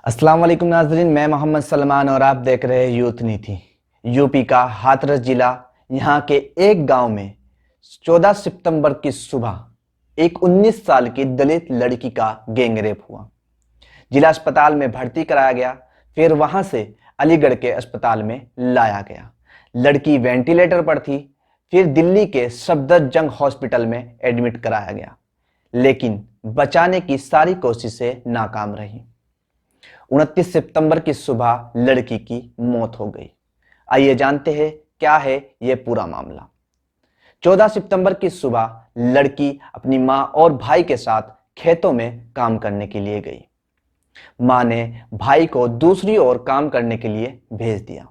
अस्सलाम वालेकुम नाज़रीन, मैं मोहम्मद सलमान और आप देख रहे हैं यूथ नीति। यूपी का हाथरस जिला, यहाँ के एक गांव में 14 सितंबर की सुबह एक 19 साल की दलित लड़की का गैंगरेप हुआ। जिला अस्पताल में भर्ती कराया गया, फिर वहां से अलीगढ़ के अस्पताल में लाया गया। लड़की वेंटिलेटर पर थी, फिर दिल्ली के सफदरजंग हॉस्पिटल में एडमिट कराया गया, लेकिन बचाने की सारी कोशिशें नाकाम रही। 29 सितंबर की सुबह लड़की की मौत हो गई। आइए जानते हैं क्या है यह पूरा मामला। 14 सितंबर की सुबह लड़की अपनी मां और भाई के साथ खेतों में काम करने के लिए गई। मां ने भाई को दूसरी ओर काम करने के लिए भेज दिया।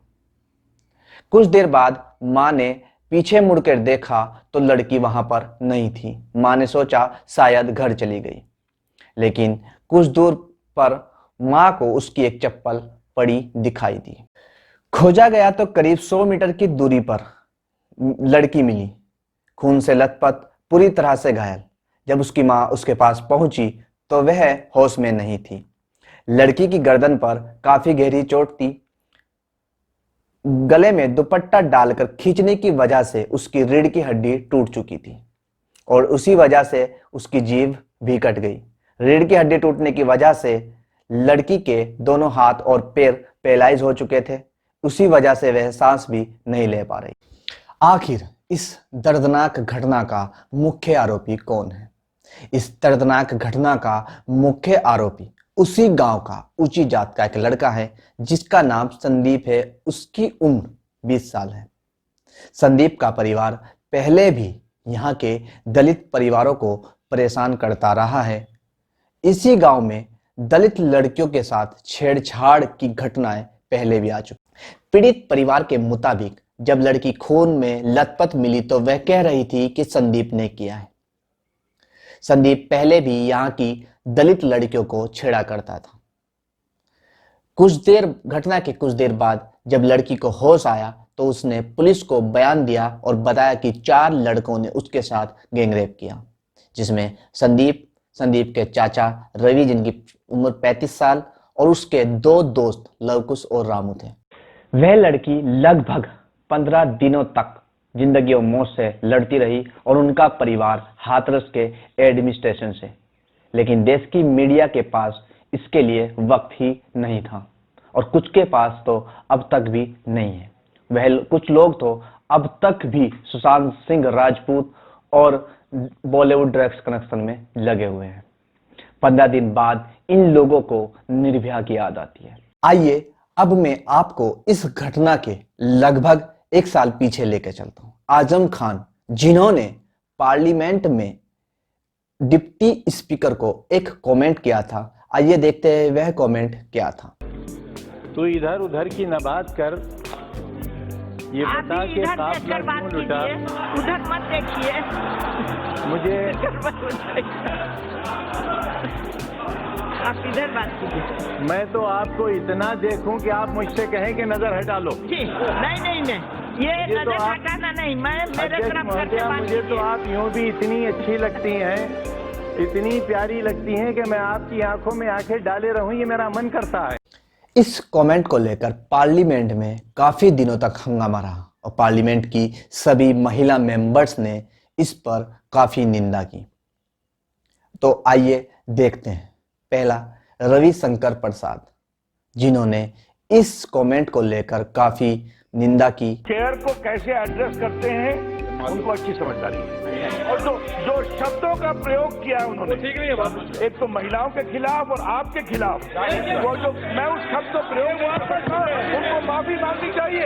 कुछ देर बाद मां ने पीछे मुड़कर देखा तो लड़की वहां पर नहीं थी। मां ने सोचा शायद घर चली गई, लेकिन कुछ दूर पर मां को उसकी एक चप्पल पड़ी दिखाई दी। खोजा गया तो करीब 100 मीटर की दूरी पर लड़की मिली, खून से लथपथ, पूरी तरह से घायल। जब उसकी मां उसके पास पहुंची तो वह होश में नहीं थी। लड़की की गर्दन पर काफी गहरी चोट थी। गले में दुपट्टा डालकर खींचने की वजह से उसकी रीढ़ की हड्डी टूट चुकी थी और उसी वजह से उसकी जीभ भी कट गई। रीढ़ की हड्डी टूटने की वजह से लड़की के दोनों हाथ और पैर पैरालाइज हो चुके थे। उसी वजह से वह सांस भी नहीं ले पा रही। आखिर इस दर्दनाक घटना का मुख्य आरोपी कौन है? इस दर्दनाक घटना का मुख्य आरोपी उसी गांव का ऊंची जात का एक लड़का है जिसका नाम संदीप है। उसकी उम्र 20 साल है। संदीप का परिवार पहले भी यहाँ के दलित परिवारों को परेशान करता रहा है। इसी गांव में दलित लड़कियों के साथ छेड़छाड़ की घटनाएं पहले भी आ चुकी। पीड़ित परिवार के मुताबिक जब लड़की खून में लथपथ मिली तो वह कह रही थी कि संदीप ने किया है। संदीप पहले भी यहाँ की दलित लड़कियों को छेड़ा करता था। घटना के कुछ देर बाद जब लड़की को होश आया तो उसने पुलिस को बयान दिया और बताया कि 4 लड़कों ने उसके साथ गैंगरेप किया, जिसमें संदीप के चाचा रवि, जिनकी उम्र 35 साल, और उसके 2 दोस्त लवकुश और रामू थे। वह लड़की लगभग 15 दिनों तक जिंदगी और मौत से लड़ती रही और उनका परिवार हाथरस के एडमिनिस्ट्रेशन से, लेकिन देश की मीडिया के पास इसके लिए वक्त ही नहीं था और कुछ के पास तो अब तक भी नहीं है। वह कुछ लोग तो अब तक भी सुशांत सिंह राजपूत और बॉलीवुड ड्रग्स कनेक्शन में लगे हुए हैं। 15 दिन बाद इन लोगों को निर्भया की याद आती है। आइए अब मैं आपको इस घटना के लगभग 1 साल पीछे लेकर चलता हूं। आजम खान, जिन्होंने पार्लियामेंट में डिप्टी स्पीकर को एक कमेंट किया था, आइए देखते हैं वह कमेंट क्या था। तू इधर उधर की न बात कर, ये बता के काफला क्यों लुटा। उधर मत देखिए मुझे आप इधर बात कीजिए। मैं तो आपको इतना देखूं कि आप मुझसे कहें कि नजर हटा लो। नहीं, ये तो नजर आप हटाना नहीं, मैं मेरे अध्यक्ष तरफ महोदया, मुझे तो आप यूं भी इतनी अच्छी लगती हैं, इतनी प्यारी लगती हैं कि मैं आपकी आंखों में आंखें डाले रहूं, ये मेरा मन करता है। इस कमेंट को लेकर पार्लियामेंट में काफी दिनों तक हंगामा रहा और पार्लियामेंट की सभी महिला मेंबर्स ने इस पर काफी निंदा की। तो आइए देखते हैं। पहला, रविशंकर प्रसाद, जिन्होंने इस कमेंट को लेकर काफी निंदा की। चेयर को कैसे एड्रेस करते हैं उनको अच्छी समझदारी है और जो शब्दों का प्रयोग किया है उन्होंने, एक तो महिलाओं के खिलाफ और आपके खिलाफ, वो जो मैं उस शब्द को प्रयोग उनको माफी मांगनी चाहिए,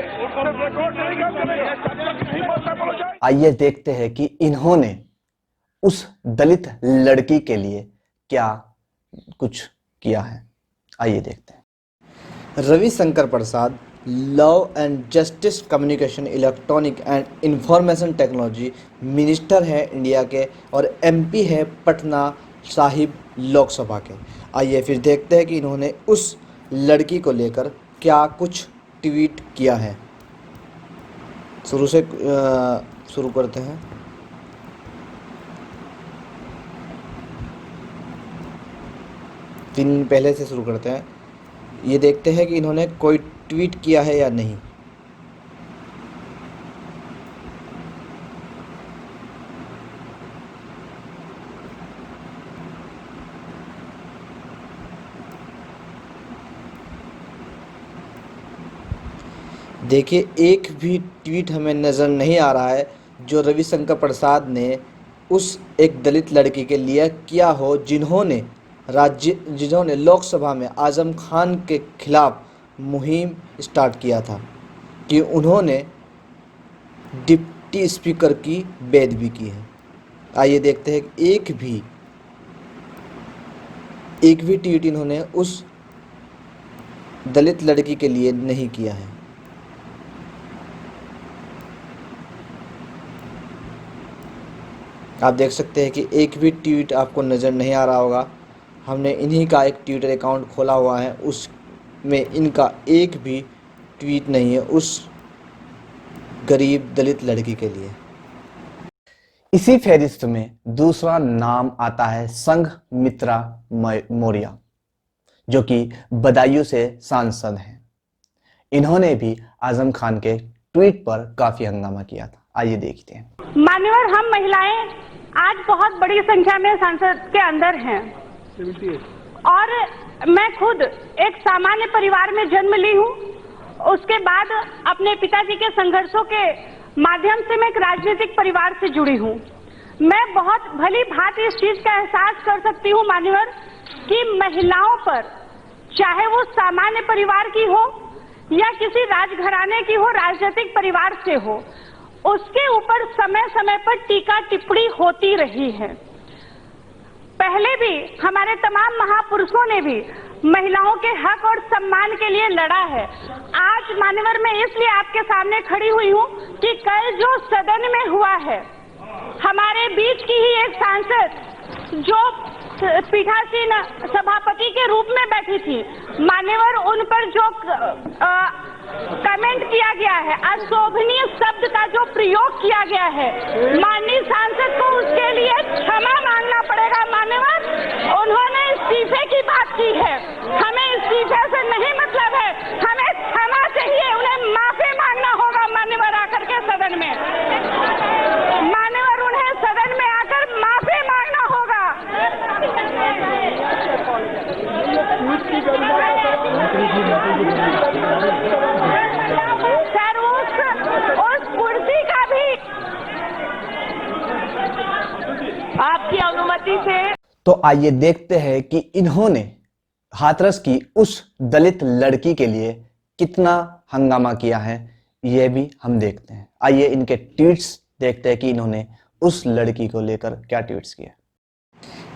रिकॉर्ड नहीं करेगा। आइए देखते हैं कि इन्होंने उस दलित लड़की के लिए क्या कुछ किया है। आइए देखते हैं। Ravishankar Prasad, law and justice, communication, electronic and information technology minister है इंडिया के और एमपी है पटना साहिब लोकसभा के। आइए फिर देखते हैं कि इन्होंने उस लड़की को लेकर क्या कुछ ट्वीट किया है। शुरू करते हैं। दिन पहले से शुरू करते हैं। ये देखते हैं कि इन्होंने कोई ट्वीट किया है या नहीं। देखिए, एक भी ट्वीट हमें नज़र नहीं आ रहा है जो रविशंकर प्रसाद ने उस एक दलित लड़की के लिए किया हो जिन्होंने लोकसभा में आज़म खान के खिलाफ मुहिम स्टार्ट किया था, कि उन्होंने डिप्टी स्पीकर की बेदबी की है। आइए देखते हैं कि एक भी ट्वीट इन्होंने उस दलित लड़की के लिए नहीं किया है। आप देख सकते हैं कि एक भी ट्वीट आपको नज़र नहीं आ रहा होगा। हमने इन्हीं का एक ट्विटर अकाउंट खोला हुआ है, उसमें इनका एक भी ट्वीट नहीं है उस गरीब दलित लड़की के लिए। इसी फहरिस्त में दूसरा नाम आता है संघमित्रा मौर्य, जो कि बदायूं से सांसद हैं। इन्होंने भी आजम खान के ट्वीट पर काफी हंगामा किया था। आइए देखते हैं। मान्यवर, हम महिलाएं आज बहुत बड़ी संख्या में संसद के अंदर हैं और मैं खुद एक सामान्य परिवार में जन्म ली हूँ। उसके बाद अपने पिताजी के संघर्षों के माध्यम से मैं एक राजनीतिक परिवार से जुड़ी हूँ। मैं बहुत भली भांति इस चीज का एहसास कर सकती हूँ मान्यवर कि महिलाओं पर, चाहे वो सामान्य परिवार की हो या किसी राजघराने की हो, राजनीतिक परिवार से हो, उसके ऊपर समय समय पर टीका टिप्पणी होती रही है। पहले भी हमारे तमाम महापुरुषों ने भी महिलाओं के हक और सम्मान के लिए लड़ा है। आज मान्यवर मैं इसलिए आपके सामने खड़ी हुई हूँ कि कल जो सदन में हुआ है, हमारे बीच की ही एक सांसद जो पीठासीन सभापति के रूप में बैठी थी, मान्यवर उन पर जो कमेंट किया गया है, अशोभनीय शब्द का जो प्रयोग किया गया है, माननीय सांसद को उसके लिए क्षमा मांगना पड़ेगा। मान्यवर, उन्होंने इस्तीफे की बात की है, हमें इस्तीफे से नहीं मतलब है, हमें क्षमा चाहिए, उन्हें माफी मांगना होगा। मान्यवर आकर के सदन में, मान्यवर उन्हें सदन में आकर माफी मांगना होगा। सर, उस कुर्सी का भी आपकी अनुमति से। तो आइए देखते हैं कि इन्होंने हाथरस की उस दलित लड़की के लिए कितना हंगामा किया है, ये भी हम देखते हैं। आइए इनके ट्वीट्स देखते हैं कि इन्होंने उस लड़की को लेकर क्या ट्वीट्स किया।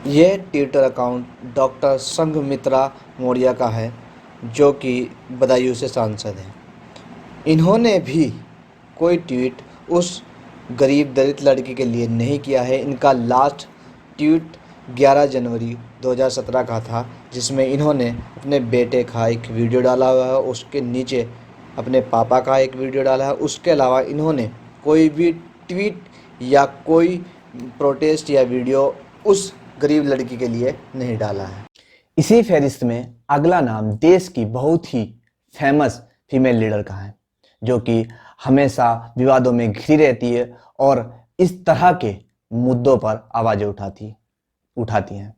यह Twitter account doctor Sanghamitra Maurya का है, जो कि बदायूं से सांसद हैं। इन्होंने भी कोई ट्वीट उस गरीब दलित लड़की के लिए नहीं किया है। इनका लास्ट ट्वीट 11 जनवरी 2017 का था, जिसमें इन्होंने अपने बेटे का एक वीडियो डाला हुआ है, उसके नीचे अपने पापा का एक वीडियो डाला है। उसके अलावा इन्होंने कोई भी ट्वीट या कोई प्रोटेस्ट या वीडियो उस गरीब लड़की के लिए नहीं डाला है। इसी फहरिस्त में अगला नाम देश की बहुत ही फेमस फीमेल लीडर का है, जो कि हमेशा विवादों में घिरी रहती है और इस तरह के मुद्दों पर आवाज़ें उठाती हैं।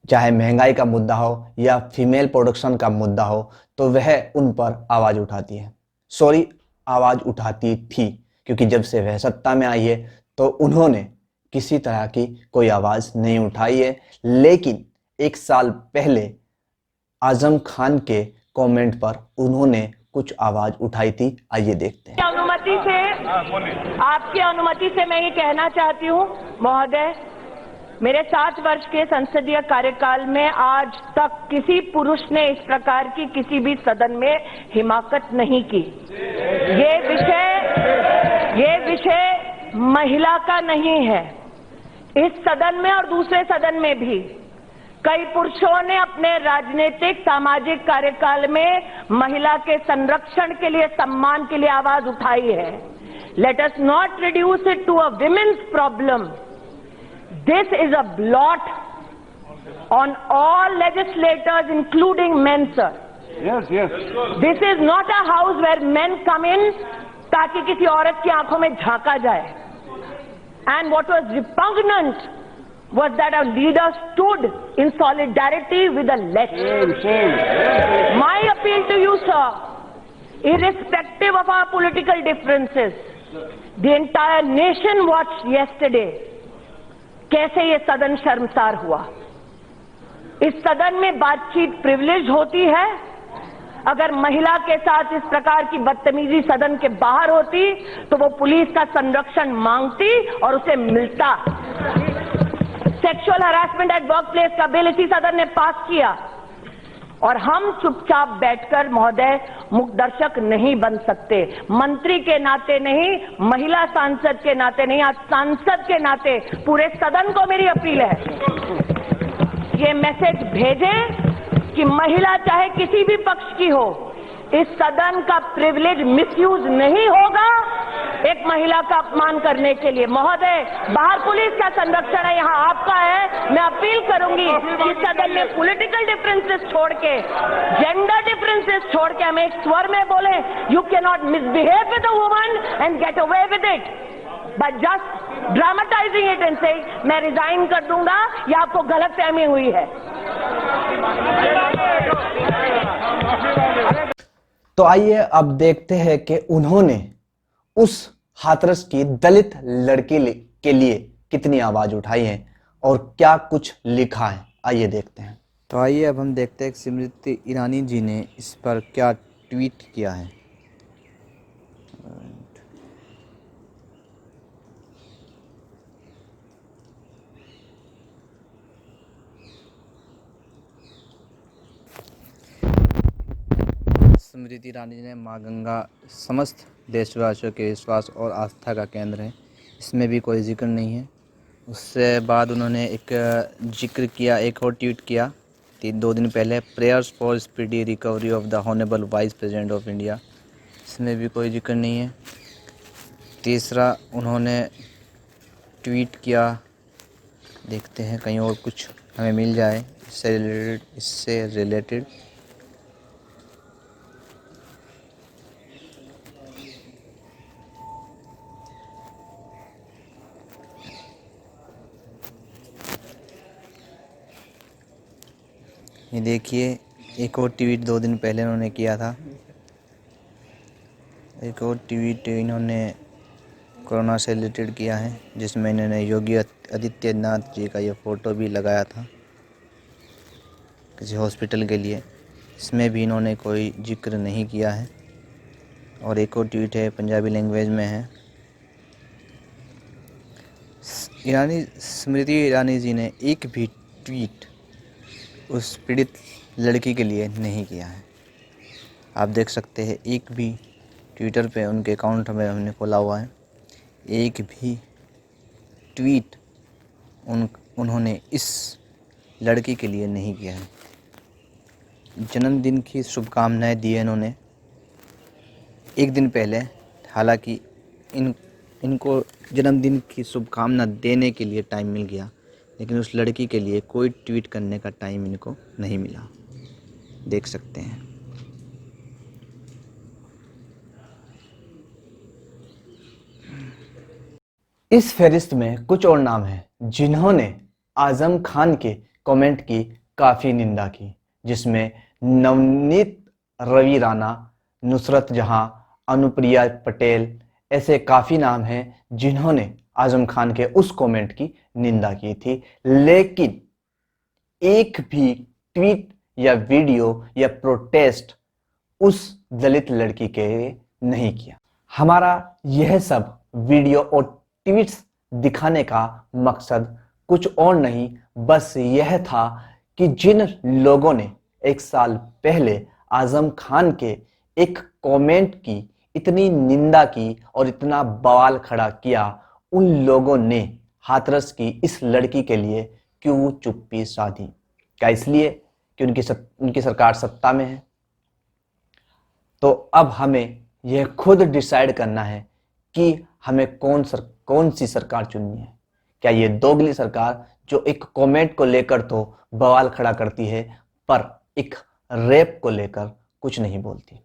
चाहे महंगाई का मुद्दा हो या फीमेल प्रोडक्शन का मुद्दा हो, तो वह उन पर आवाज़ उठाती है। आवाज़ उठाती थी, क्योंकि जब से वह सत्ता में आई है तो उन्होंने किसी तरह की कोई आवाज़ नहीं उठाई है। लेकिन एक साल पहले आजम खान के कमेंट पर उन्होंने कुछ आवाज़ उठाई थी। आइए देखते हैं। आपकी अनुमति से मैं ये कहना चाहती हूँ महोदय, मेरे 7 वर्ष के संसदीय कार्यकाल में आज तक किसी पुरुष ने इस प्रकार की किसी भी सदन में हिमाकत नहीं की। ये विषय महिला का नहीं है। इस सदन में और दूसरे सदन में भी कई पुरुषों ने अपने राजनीतिक सामाजिक कार्यकाल में महिला के संरक्षण के लिए, सम्मान के लिए आवाज उठाई है। Let us not reduce it to a women's problem. This is a blot on all legislators, including men, sir. Yes, yes. This is not a house where men come in ताकि किसी औरत की आंखों में झांका जाए. And what was repugnant was that our leader stood in solidarity with the left. My appeal to you, sir, irrespective of our political differences, the entire nation watched yesterday कैसे ये सदन शर्मसार हुआ. इस सदन में बातचीत प्रिविलेज होती है. अगर महिला के साथ इस प्रकार की बदतमीजी सदन के बाहर होती तो वो पुलिस का संरक्षण मांगती और उसे मिलता. Sexual harassment at work place का बिल इसी सदन ने पास किया और हम चुपचाप बैठकर महोदय मुखदर्शक नहीं बन सकते. मंत्री के नाते नहीं, महिला सांसद के नाते नहीं, आज सांसद के नाते पूरे सदन को मेरी अपील है, ये मैसेज भेजें कि महिला चाहे किसी भी पक्ष की हो, इस सदन का प्रिविलेज मिसयूज नहीं होगा एक महिला का अपमान करने के लिए. महोदय, बाहर पुलिस का संरक्षण है, यहाँ आपका है. मैं अपील करूंगी कि सदन में पॉलिटिकल डिफरेंसेस छोड़ के, जेंडर डिफरेंसेस छोड़ के हम एक स्वर में बोले. You can not misbehave with a woman and get away with it but just dramatizing it and say मैं रिजाइन कर दूंगा. ये आपको गलतफहमी हुई है. तो आइए अब देखते हैं कि उन्होंने उस हाथरस की दलित लड़की के लिए कितनी आवाज उठाई है और क्या कुछ लिखा है. आइए देखते हैं. तो आइए अब हम देखते हैं कि स्मृति ईरानी जी ने इस पर क्या ट्वीट किया है. स्मृति ईरानी जी ने माँ गंगा समस्त देशवासियों के विश्वास और आस्था का केंद्र है, इसमें भी कोई जिक्र नहीं है. उससे बाद उन्होंने एक जिक्र किया, एक और ट्वीट किया 2 दिन पहले, prayers for speedy recovery of the honourable vice president of India, इसमें भी कोई जिक्र नहीं है. तीसरा उन्होंने ट्वीट किया, देखते हैं कहीं और कुछ हमें मिल जाए इससे रिलेटेड. ये देखिए, एक और ट्वीट 2 दिन पहले उन्होंने किया था. एक और ट्वीट इन्होंने कोरोना से रिलेटेड किया है, जिसमें इन्होंने योगी आदित्यनाथ जी का ये फ़ोटो भी लगाया था किसी हॉस्पिटल के लिए, इसमें भी इन्होंने कोई जिक्र नहीं किया है. और एक और ट्वीट है, पंजाबी लैंग्वेज में है. स्मृति ईरानी जी ने एक भी ट्वीट उस पीड़ित लड़की के लिए नहीं किया है. आप देख सकते हैं, एक भी ट्विटर पे उनके अकाउंट में हमने खोला हुआ है, एक भी ट्वीट उन्होंने इस लड़की के लिए नहीं किया है. जन्मदिन की शुभकामनाएं दी है इन्होंने 1 दिन पहले. हालांकि इनको जन्मदिन की शुभकामना देने के लिए टाइम मिल गया, लेकिन उस लड़की के लिए कोई ट्वीट करने का टाइम इनको नहीं मिला. देख सकते हैं. इस फहरिस्त में कुछ और नाम हैं जिन्होंने आजम खान के कमेंट की काफ़ी निंदा की, जिसमें नवनीत रवि राणा, नुसरत जहां, अनुप्रिया पटेल, ऐसे काफ़ी नाम हैं जिन्होंने आजम खान के उस कमेंट की निंदा की थी. लेकिन एक भी ट्वीट या वीडियो या प्रोटेस्ट उस दलित लड़की के नहीं किया. हमारा यह सब वीडियो और ट्वीट्स दिखाने का मकसद कुछ और नहीं, बस यह था कि जिन लोगों ने 1 साल पहले आजम खान के एक कमेंट की इतनी निंदा की और इतना बवाल खड़ा किया, उन लोगों ने हाथरस की इस लड़की के लिए क्यों चुप्पी साधी? क्या इसलिए कि उनकी सरकार सत्ता में है? तो अब हमें यह खुद डिसाइड करना है कि हमें कौन सी सरकार चुननी है. क्या ये दोगली सरकार जो एक कमेंट को लेकर तो बवाल खड़ा करती है पर एक रेप को लेकर कुछ नहीं बोलती।